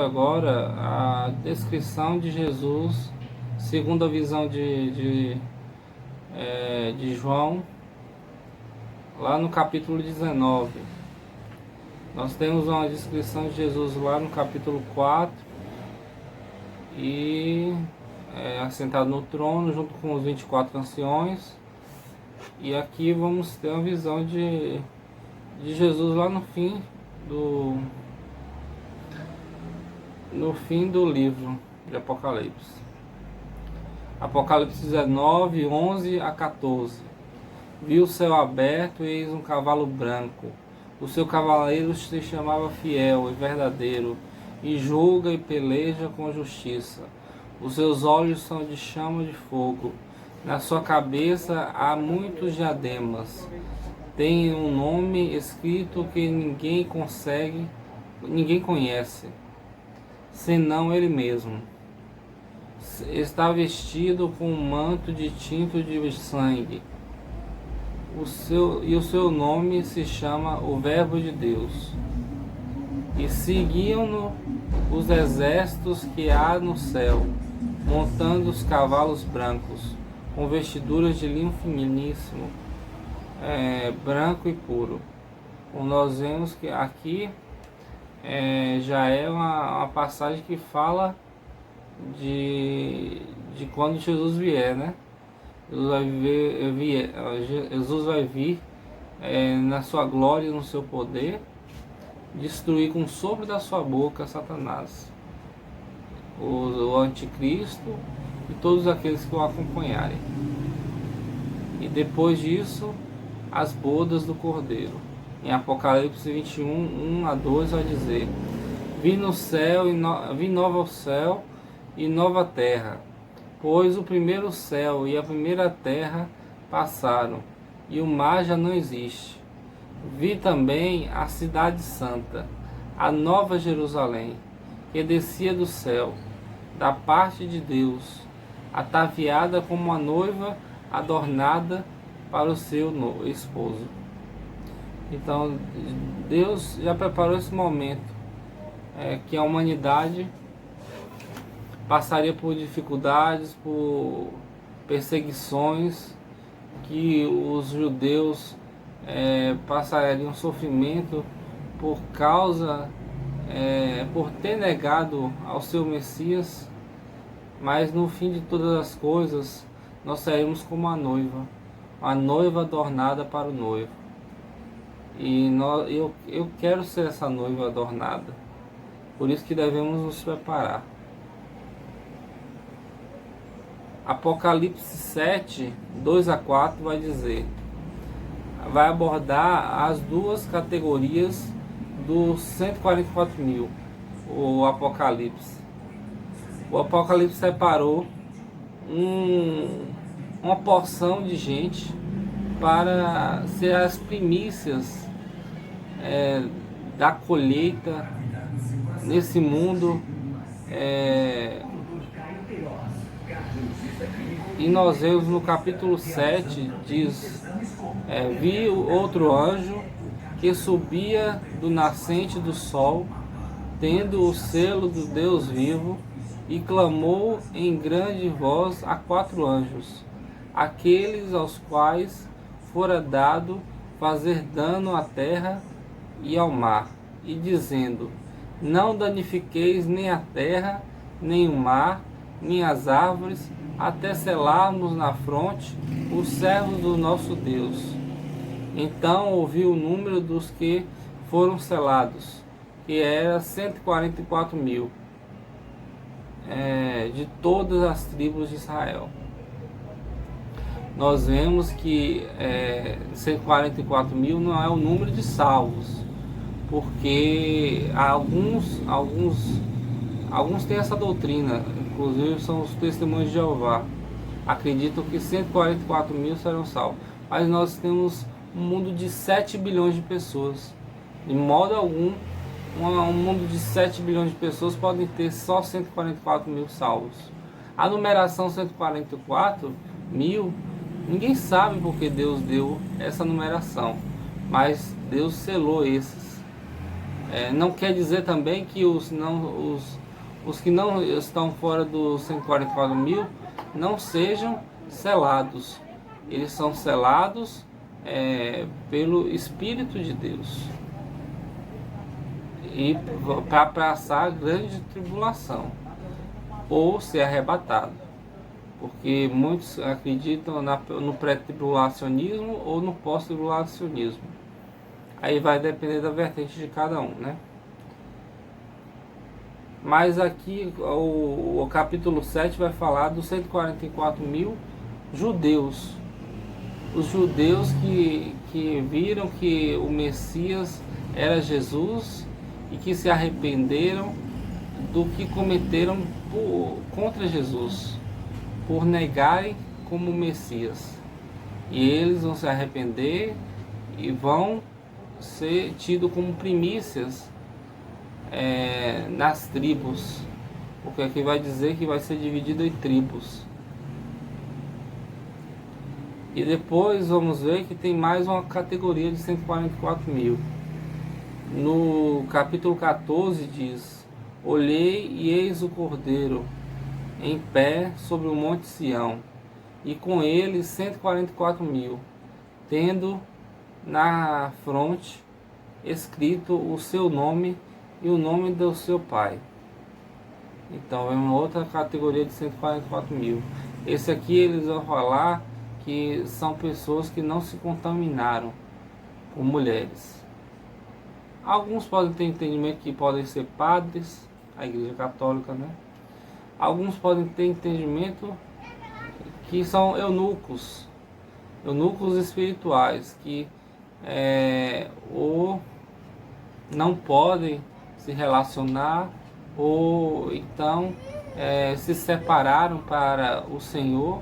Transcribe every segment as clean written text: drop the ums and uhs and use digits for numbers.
agora a descrição de Jesus, segundo a visão de João, lá no capítulo 19. Nós temos uma descrição de Jesus lá no capítulo 4, e assentado no trono junto com os 24 anciões. E aqui vamos ter uma visão de Jesus lá no fim do livro de Apocalipse. Apocalipse 19, 11 a 14. Vi o céu aberto e eis um cavalo branco. O seu cavaleiro se chamava Fiel e Verdadeiro, e julga e peleja com justiça. Os seus olhos são de chama de fogo. Na sua cabeça há muitos diademas. Tem um nome escrito que ninguém conhece, senão ele mesmo. Está vestido com um manto de tinto de sangue. O seu nome se chama o Verbo de Deus. E seguiam-no os exércitos que há no céu, montando os cavalos brancos, com vestiduras de linho finíssimo, branco e puro. Como nós vemos que aqui já é uma passagem que fala de quando Jesus vier, né? Jesus vai vir na sua glória e no seu poder, destruir com o sopro da sua boca Satanás, o anticristo e todos aqueles que o acompanharem. E depois disso, as bodas do Cordeiro. Em Apocalipse 21, 1 a 2 vai dizer: vi nova o céu e nova terra, pois o primeiro céu e a primeira terra passaram, e o mar já não existe. Vi também a cidade santa, a nova Jerusalém, que descia do céu, da parte de Deus, ataviada como uma noiva adornada para o seu esposo. Então, Deus já preparou esse momento, que a humanidade passaria por dificuldades, por perseguições, que os judeus passariam sofrimento por ter negado ao seu Messias. Mas no fim de todas as coisas, nós seremos como a noiva adornada para o noivo. E eu quero ser essa noiva adornada. Por isso que devemos nos preparar. Apocalipse 7, 2 a 4 vai abordar as duas categorias dos 144 mil. O Apocalipse separou uma porção de gente para ser as primícias da colheita nesse mundo. E nós vemos no capítulo 7, diz: vi outro anjo que subia do nascente do sol, tendo o selo do Deus vivo, e clamou em grande voz a 4 anjos, aqueles aos quais fora dado fazer dano à terra e ao mar, e dizendo: não danifiqueis nem a terra, nem o mar, nem as árvores, até selarmos na fronte os servos do nosso Deus. Então ouvi o número dos que foram selados, que era 144 mil, de todas as tribos de Israel. Nós vemos que 144 mil não é o número de salvos, porque alguns têm essa doutrina, inclusive são os testemunhos de Jeová, acreditam que 144 mil serão salvos. Mas nós temos um mundo de 7 bilhões de pessoas. De modo algum, um mundo de 7 bilhões de pessoas podem ter só 144 mil salvos. A numeração 144 mil, ninguém sabe porque Deus deu essa numeração, mas Deus selou esses. Não quer dizer também que os que não estão fora dos 144 mil não sejam selados. Eles são selados pelo Espírito de Deus e para passar a grande tribulação ou ser arrebatado, porque muitos acreditam no pré-tribulacionismo ou no pós-tribulacionismo. Aí vai depender da vertente de cada um, né? Mas aqui o capítulo 7 vai falar dos 144 mil judeus. Os judeus que viram que o Messias era Jesus e que se arrependeram do que cometeram contra Jesus, por negarem como Messias. E eles vão se arrepender e vão ser tidos como primícias nas tribos, porque aqui vai dizer que vai ser dividido em tribos. E depois vamos ver que tem mais uma categoria de 144 mil. No capítulo 14 diz: olhei e eis o Cordeiro em pé sobre o monte Sião, e com ele 144 mil, tendo na fronte escrito o seu nome e o nome do seu pai. Então é uma outra categoria de 144 mil. Esse aqui eles vão falar que são pessoas que não se contaminaram com mulheres. Alguns podem ter entendimento que podem ser padres, a Igreja Católica, né? Alguns podem ter entendimento que são eunucos espirituais, que ou não podem se relacionar, ou então se separaram para o Senhor.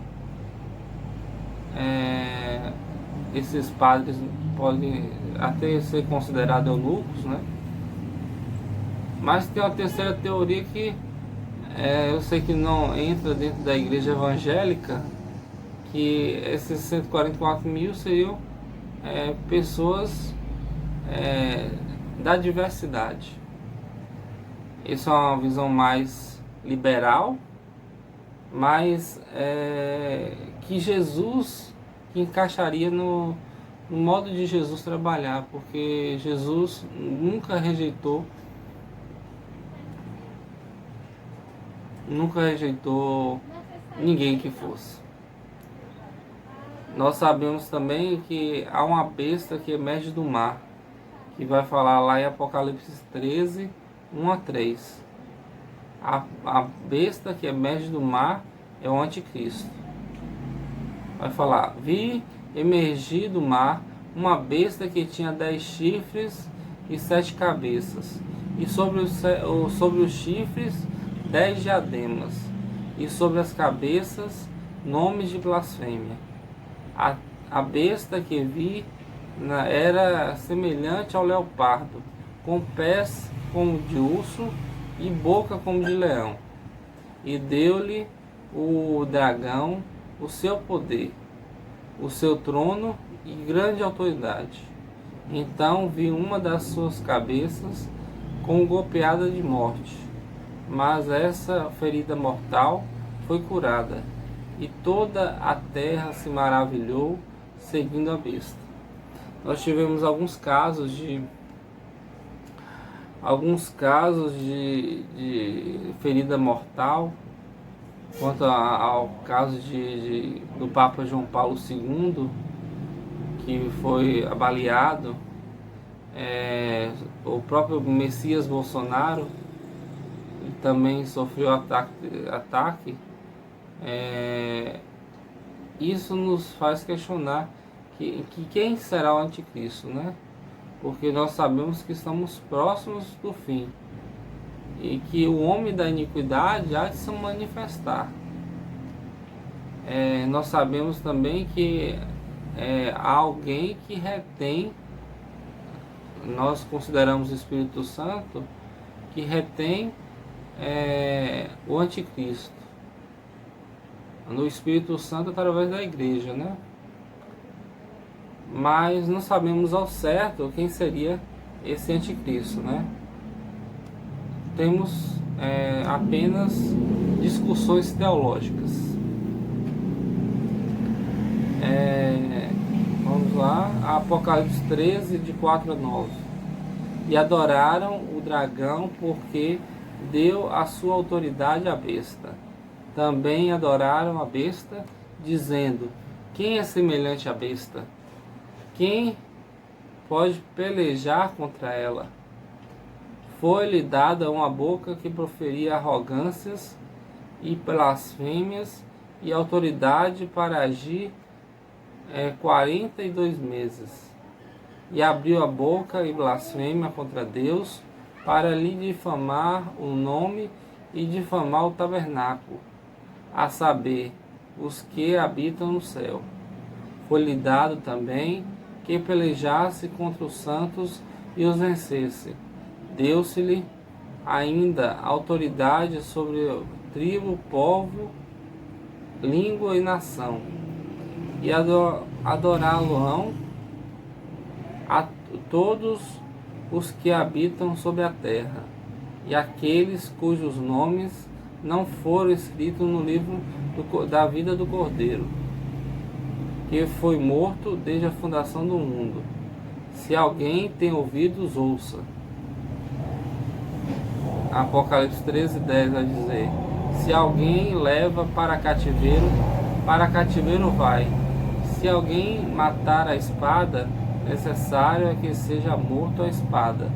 Esses padres podem até ser considerados eunucos, né? Mas tem uma terceira teoria que eu sei que não entra dentro da igreja evangélica, que esses 144 mil seriam pessoas da diversidade. Isso é uma visão mais liberal, mas que Jesus que encaixaria no modo de Jesus trabalhar, porque Jesus nunca rejeitou ninguém que fosse. Nós sabemos também que há uma besta que emerge do mar, que vai falar lá em Apocalipse 13, 1 a 3. A besta que emerge do mar é o anticristo. Vai falar: vi emergir do mar uma besta que tinha 10 chifres e 7 cabeças, e sobre os chifres 10 diademas, e sobre as cabeças nomes de blasfêmia. A besta que vi era semelhante ao leopardo, com pés como de urso e boca como de leão. E deu-lhe o dragão o seu poder, o seu trono e grande autoridade. Então vi uma das suas cabeças com golpeada de morte, mas essa ferida mortal foi curada, e toda a terra se maravilhou seguindo a besta. Nós tivemos alguns casos de ferida mortal, quanto ao caso do Papa João Paulo II, que foi baleado, o próprio Messias Bolsonaro também sofreu ataque. Isso nos faz questionar que quem será o anticristo, né? Porque nós sabemos que estamos próximos do fim e que o homem da iniquidade há de se manifestar. Nós sabemos também que há alguém que retém, nós consideramos o Espírito Santo, que retém o anticristo. No Espírito Santo através da igreja, né? Mas não sabemos ao certo quem seria esse anticristo, né? Temos apenas discussões teológicas. Vamos lá, Apocalipse 13, de 4 a 9. E adoraram o dragão, porque deu a sua autoridade à besta. Também adoraram a besta, dizendo: quem é semelhante à besta? Quem pode pelejar contra ela? Foi-lhe dada uma boca que proferia arrogâncias e blasfêmias, e autoridade para agir 42 meses. E abriu a boca e blasfêmia contra Deus, para lhe difamar o nome e difamar o tabernáculo, a saber, os que habitam no céu. Foi-lhe dado também que pelejasse contra os santos e os vencesse. Deu-se-lhe ainda autoridade sobre tribo, povo, língua e nação. E adorá-lo-ão a todos os que habitam sobre a terra, e aqueles cujos nomes não foram escritos no livro da vida do Cordeiro, que foi morto desde a fundação do mundo. Se alguém tem ouvidos, ouça. Apocalipse 13, 10 vai dizer: se alguém leva para cativeiro vai. Se alguém matar a espada, necessário é que seja morto a espada.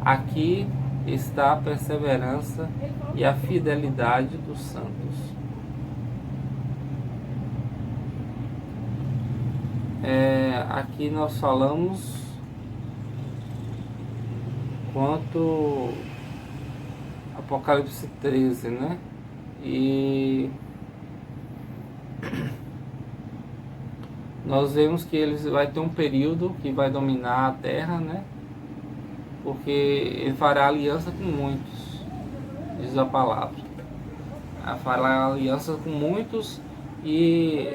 Aqui está a perseverança e a fidelidade dos santos. Aqui nós falamos quanto Apocalipse 13, né? E nós vemos que ele vai ter um período que vai dominar a terra, né? Porque ele fará aliança com muitos, diz a palavra. Fará aliança com muitos e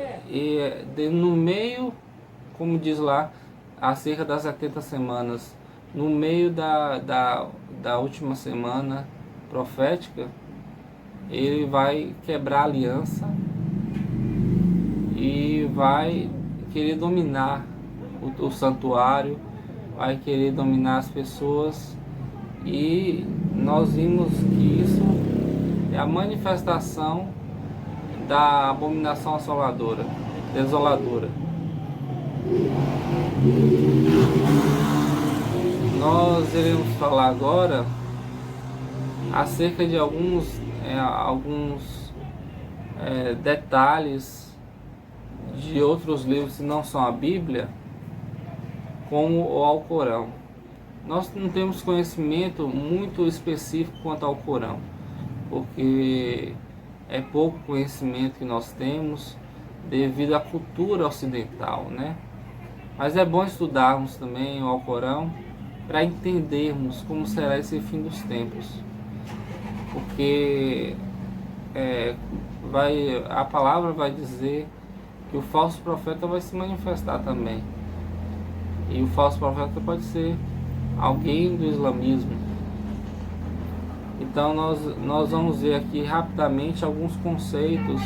no meio, como diz lá, acerca das 70 semanas, no meio da última semana profética, ele vai quebrar a aliança e vai querer dominar o santuário, vai querer dominar as pessoas, e nós vimos que isso é a manifestação da abominação assoladora, desoladora. Nós iremos falar agora acerca de alguns detalhes de outros livros que não são a Bíblia, como o Alcorão. Nós não temos conhecimento muito específico quanto ao Alcorão, porque é pouco conhecimento que nós temos devido à cultura ocidental, né? Mas é bom estudarmos também o Alcorão para entendermos como será esse fim dos tempos, porque a palavra vai dizer que o falso profeta vai se manifestar também, e o falso profeta pode ser alguém do islamismo. Então nós vamos ver aqui rapidamente alguns conceitos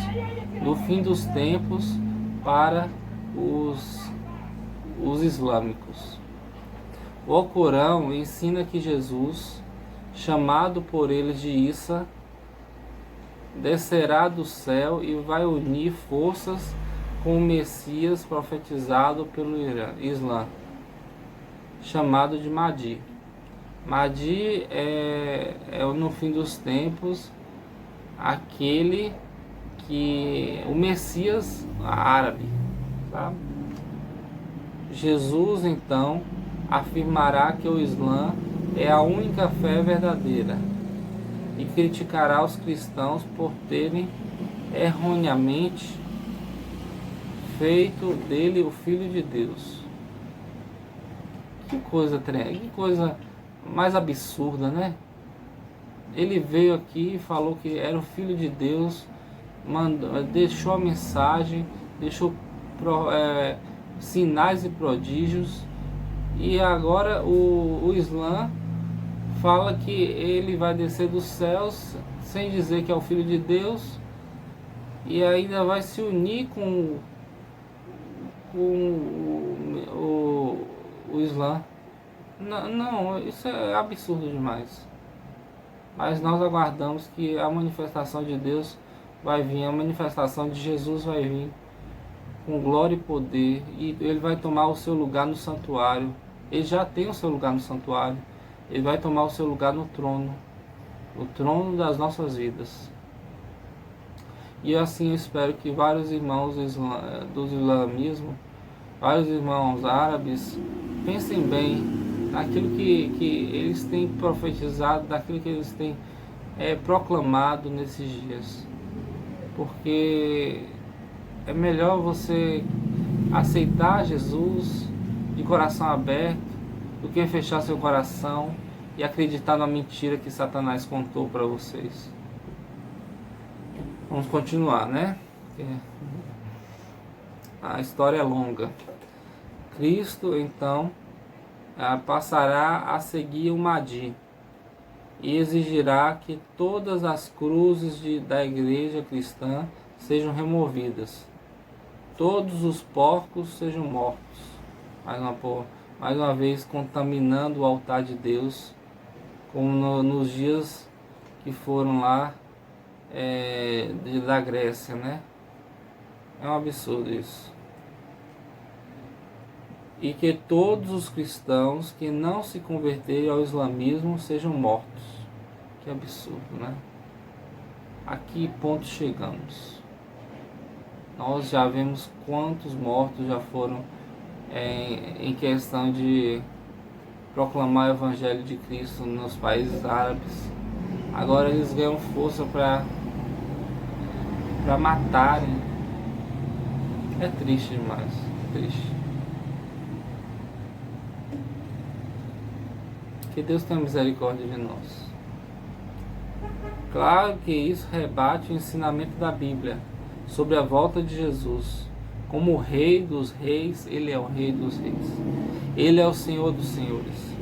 do fim dos tempos para os islâmicos. O Alcorão ensina que Jesus, chamado por eles de Isa, descerá do céu e vai unir forças com o Messias profetizado pelo Islã, chamado de Mahdi. Mahdi é no fim dos tempos aquele que o Messias árabe, sabe? Jesus então afirmará que o Islã é a única fé verdadeira e criticará os cristãos por terem erroneamente feito dele o Filho de Deus. Que coisa mais absurda, né? Ele veio aqui e falou que era o Filho de Deus, deixou a mensagem, deixou sinais e prodígios, E agora o Islã fala que ele vai descer dos céus sem dizer que é o Filho de Deus, e ainda vai se unir com o Islã. Não, não, isso é absurdo demais. Mas nós aguardamos que a manifestação de Deus vai vir, a manifestação de Jesus vai vir com glória e poder, e ele vai tomar o seu lugar no santuário. Ele já tem o seu lugar no santuário. Ele vai tomar o seu lugar no trono, o trono das nossas vidas. E assim eu espero que vários irmãos do islamismo, vários irmãos árabes, pensem bem naquilo que eles têm profetizado, daquilo que eles têm proclamado nesses dias. Porque é melhor você aceitar Jesus de coração aberto do que fechar seu coração e acreditar na mentira que Satanás contou para vocês. Vamos continuar, né? Porque a história é longa. Cristo, então, passará a seguir o Mahdi e exigirá que todas as cruzes da igreja cristã sejam removidas. Todos os porcos sejam mortos. Mais uma vez contaminando o altar de Deus, como nos dias que foram lá da Grécia, né? É um absurdo isso. E que todos os cristãos que não se converterem ao islamismo sejam mortos. Que absurdo, né? A que ponto chegamos? Nós já vemos quantos mortos já foram em questão de proclamar o Evangelho de Cristo nos países árabes. Agora eles ganham força para matarem. É triste demais, triste. Que Deus tenha misericórdia de nós. Claro que isso rebate o ensinamento da Bíblia sobre a volta de Jesus. Como o Rei dos Reis, Ele é o Rei dos Reis. Ele é o Senhor dos Senhores.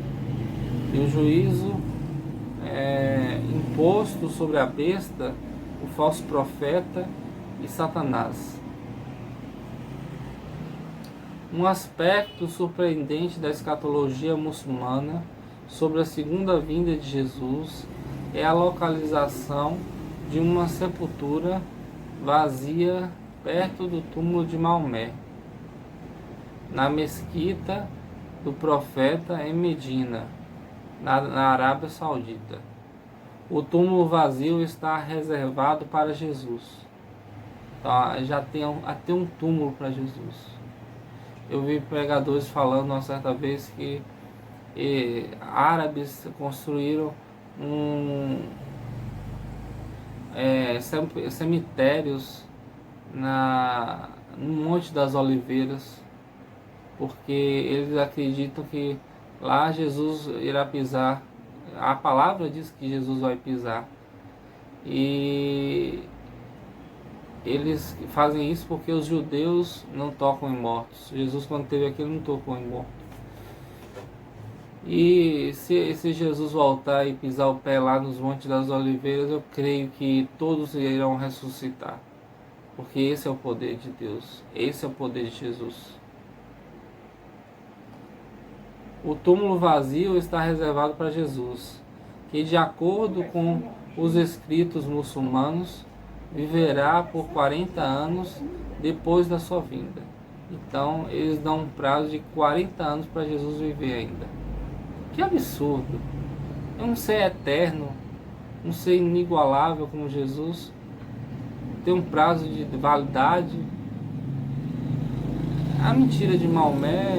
E o juízo imposto sobre a besta, o falso profeta e Satanás. Um aspecto surpreendente da escatologia muçulmana sobre a segunda vinda de Jesus é a localização de uma sepultura vazia perto do túmulo de Maomé, na mesquita do profeta em Medina, na Arábia Saudita. O túmulo vazio está reservado para Jesus. Então, já tem até um túmulo para Jesus. Eu vi pregadores falando uma certa vez que árabes construíram cemitérios no Monte das Oliveiras, porque eles acreditam que lá Jesus irá pisar. A palavra diz que Jesus vai pisar, e eles fazem isso porque os judeus não tocam em mortos. Jesus, quando esteve aqui, ele não tocou em mortos. E se Jesus voltar e pisar o pé lá nos Montes das Oliveiras, eu creio que todos irão ressuscitar, porque esse é o poder de Deus, esse é o poder de Jesus. O túmulo vazio está reservado para Jesus, que, de acordo com os escritos muçulmanos, viverá por 40 anos depois da sua vinda. Então, eles dão um prazo de 40 anos para Jesus viver ainda. Que absurdo! É um ser eterno, um ser inigualável como Jesus, tem um prazo de validade. A mentira de Maomé,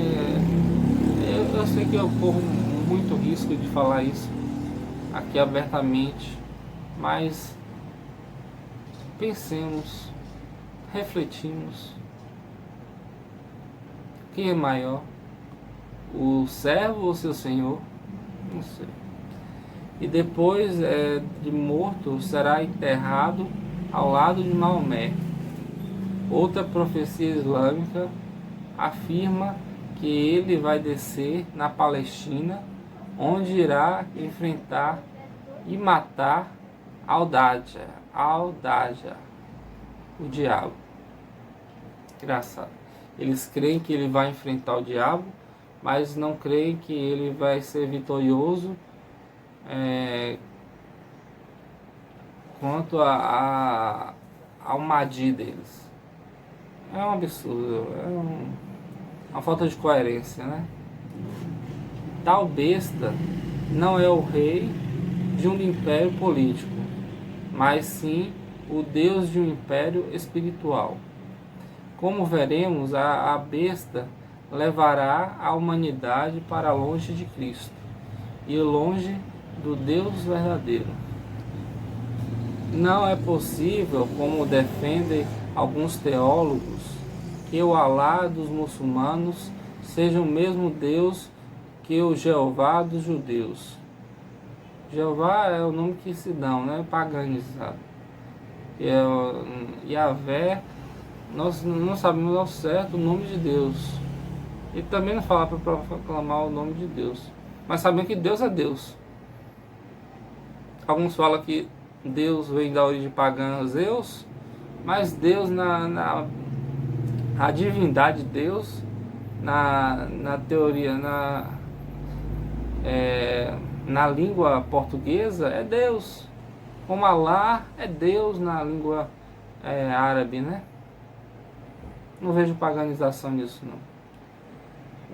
eu sei que eu corro muito risco de falar isso aqui abertamente, mas pensemos, refletimos. Quem é maior? O servo ou seu senhor? Não sei. E depois de morto será enterrado ao lado de Maomé. Outra profecia islâmica afirma que ele vai descer na Palestina, onde irá enfrentar e matar Aldádia, o diabo. Engraçado. Eles creem que ele vai enfrentar o diabo, mas não creem que ele vai ser vitorioso quanto ao Mahdi deles. É um absurdo, uma falta de coerência, né? Tal besta não é o rei de um império político, mas sim o Deus de um império espiritual. Como veremos, a besta levará a humanidade para longe de Cristo e longe do Deus verdadeiro. Não é possível, como defendem alguns teólogos, que o Alá dos muçulmanos seja o mesmo Deus que o Jeová dos judeus. Jeová é o nome que se dão, né? Paganizado. Yahvé, nós não sabemos ao certo o nome de Deus. E também não fala para proclamar o nome de Deus. Mas sabemos que Deus é Deus. Alguns falam que Deus vem da origem pagã, Zeus, mas Deus, a divindade de Deus, na teoria, na língua portuguesa, é Deus. Como Alá é Deus na língua árabe, né? Não vejo paganização nisso, não.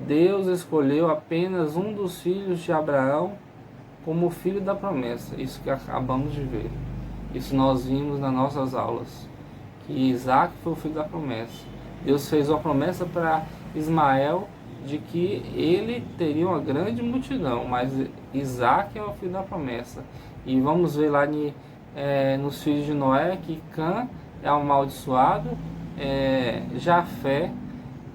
Deus escolheu apenas um dos filhos de Abraão como filho da promessa. Isso que acabamos de ver. Isso nós vimos nas nossas aulas. Que Isaac foi o filho da promessa. Deus fez uma promessa para Ismael de que ele teria uma grande multidão, mas Isaac é o filho da promessa. E vamos ver lá nos filhos de Noé que Cã é amaldiçoado, Jafé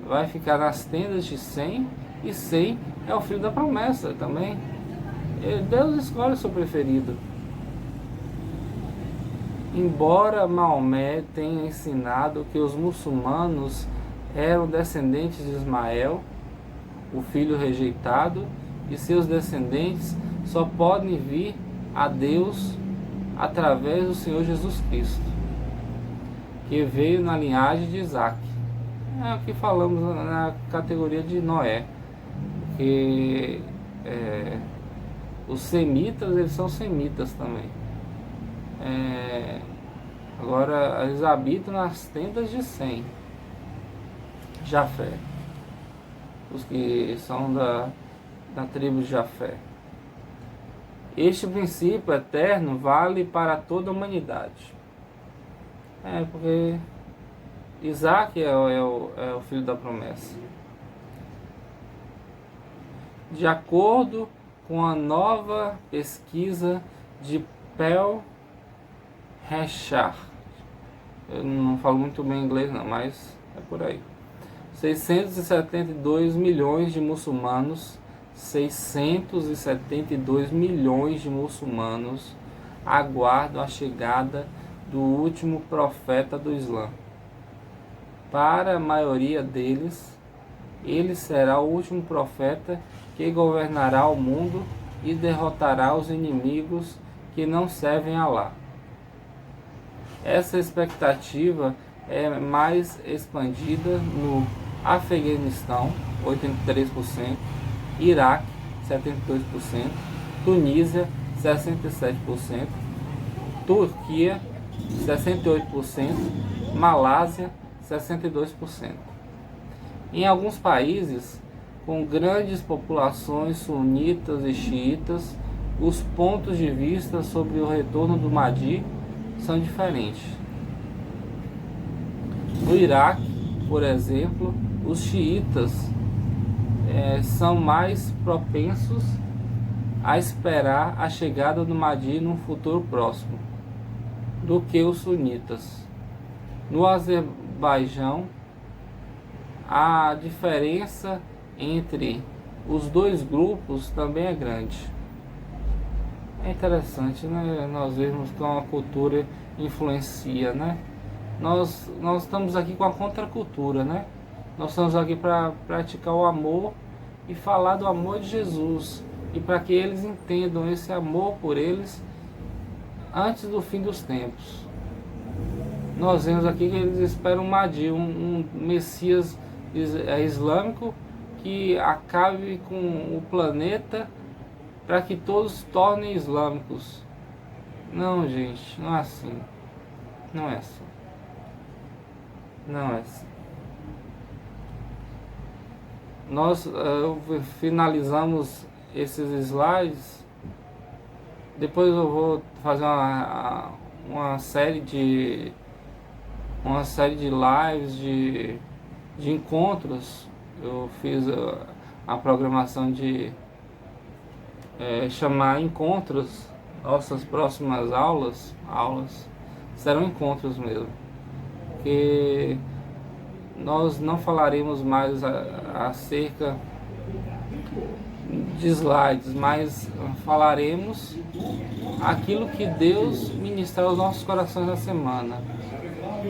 vai ficar nas tendas de Sem, e Sem é o filho da promessa também. Deus escolhe o seu preferido. Embora Maomé tenha ensinado que os muçulmanos eram descendentes de Ismael, o filho rejeitado, e seus descendentes só podem vir a Deus através do Senhor Jesus Cristo, que veio na linhagem de Isaac. É o que falamos na categoria de Noé, que os semitas, eles são semitas também. Agora eles habitam nas tendas de Sem, Jafé, os que são da tribo de Jafé. Este princípio eterno vale para toda a humanidade. Porque Isaac é o filho da promessa. De acordo com a nova pesquisa de Pel Rechar, eu não falo muito bem inglês não, mas é por aí. 672 milhões de muçulmanos, 672 milhões de muçulmanos aguardam a chegada do último profeta do Islã. Para a maioria deles, ele será o último profeta que governará o mundo e derrotará os inimigos que não servem a Alá. Essa expectativa é mais expandida no Afeganistão, 83%, Iraque, 72%, Tunísia, 67%, Turquia, 68%, Malásia, 62%. Em alguns países, com grandes populações sunitas e xiitas, os pontos de vista sobre o retorno do Mahdi são diferentes. No Iraque, por exemplo, os xiitas são mais propensos a esperar a chegada do Mahdi num futuro próximo do que os sunitas. No Azerbaijão, a diferença entre os dois grupos também é grande. É interessante, né? Nós vemos que uma cultura influencia, né? Nós estamos aqui com a contracultura, né? Nós estamos aqui para praticar o amor e falar do amor de Jesus, e para que eles entendam esse amor por eles antes do fim dos tempos. Nós vemos aqui que eles esperam um Mahdi, um Messias islâmico que acabe com o planeta para que todos se tornem islâmicos. Não, gente, não é assim. Não é assim. Não é assim. Nós finalizamos esses slides. Depois eu vou fazer uma série de lives, de encontros. Eu fiz a programação de chamar encontros. Nossas próximas aulas serão encontros mesmo, porque nós não falaremos mais acerca de slides, mas falaremos aquilo que Deus ministrar aos nossos corações na semana.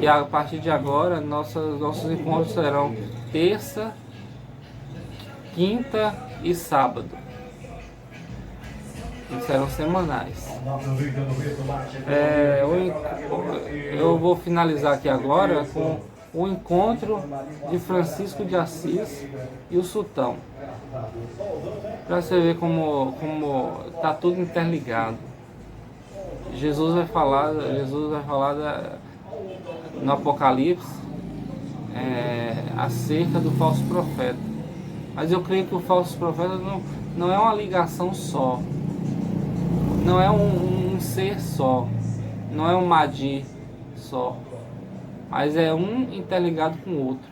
E a partir de agora, nossos encontros serão terça, quinta e sábado. E serão semanais. Eu vou finalizar aqui agora com o encontro de Francisco de Assis e o Sultão, para você ver como está tudo interligado. Jesus vai falar no Apocalipse acerca do falso profeta. Mas eu creio que o falso profeta não é uma ligação só, não é um ser só, não é um Mahdi só, mas é um interligado com o outro.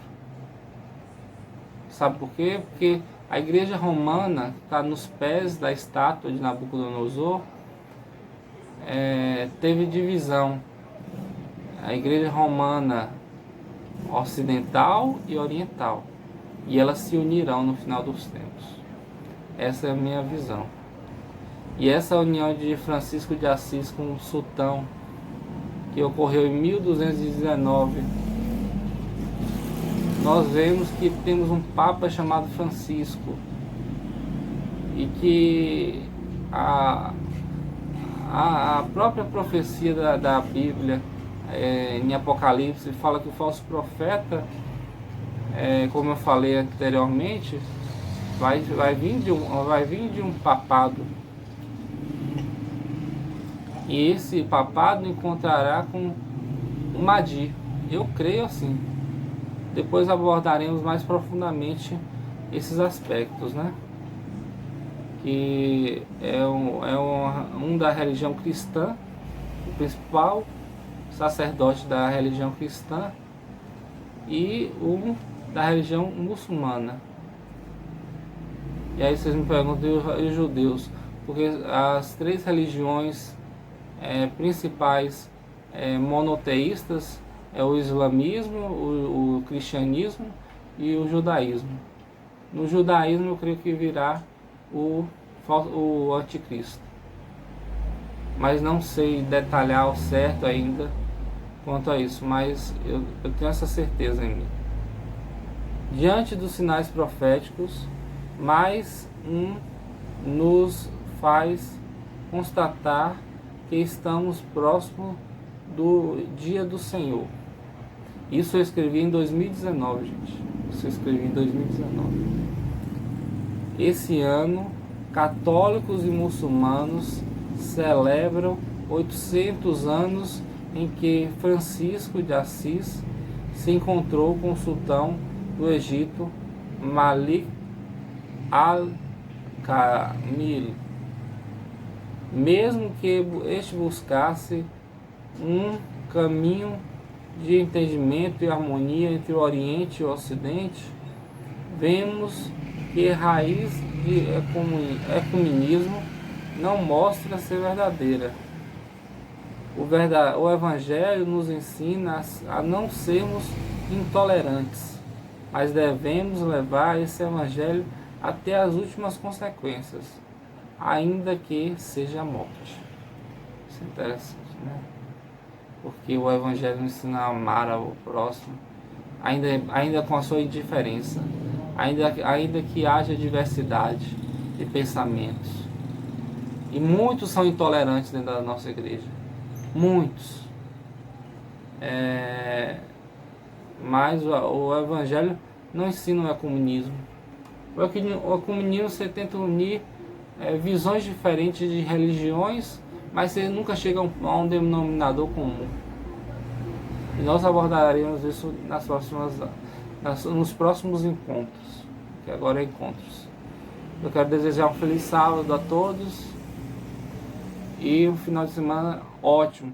Sabe por quê? Porque a igreja romana está nos pés da estátua de Nabucodonosor. Teve divisão. A igreja romana ocidental e oriental, e elas se unirão no final dos tempos. Essa é a minha visão. E essa união de Francisco de Assis com o Sultão, que ocorreu em 1219, nós vemos que temos um Papa chamado Francisco, e que a própria profecia da Bíblia, em Apocalipse, fala que o falso profeta, como eu falei anteriormente, vai vir de um papado. E esse papado encontrará com o Mahdi. Eu creio assim. Depois abordaremos mais profundamente esses aspectos, né? Que é um da religião cristã, o principal sacerdote da religião cristã, e um da religião muçulmana. E aí vocês me perguntam, e os judeus? Porque as três religiões principais monoteístas é o islamismo, o cristianismo e o judaísmo. No judaísmo eu creio que virá o anticristo, mas não sei detalhar ao certo ainda quanto a isso, mas eu tenho essa certeza em mim. Diante dos sinais proféticos, mais um nos faz constatar que estamos próximo do dia do Senhor. Isso eu escrevi em 2019, gente. Isso eu escrevi em 2019. Esse ano, católicos e muçulmanos celebram 800 anos em que Francisco de Assis se encontrou com o sultão do Egito, Malik al-Kamil. Mesmo que este buscasse um caminho de entendimento e harmonia entre o Oriente e o Ocidente, vemos que a raiz de ecumenismo não mostra ser verdadeira. O Evangelho nos ensina a não sermos intolerantes, mas devemos levar esse Evangelho até as últimas consequências, ainda que seja a morte. Isso é interessante, né? Porque o Evangelho nos ensina a amar ao próximo ainda com a sua indiferença, ainda que haja diversidade de pensamentos. E muitos são intolerantes dentro da nossa igreja, muitos. Mas o Evangelho não ensina o ecumenismo. O ecumenismo, você tenta unir visões diferentes de religiões, mas você nunca chega a um denominador comum. E nós abordaremos isso nos próximos encontros, que agora é encontros. Eu quero desejar um feliz sábado a todos e um final de semana ótimo,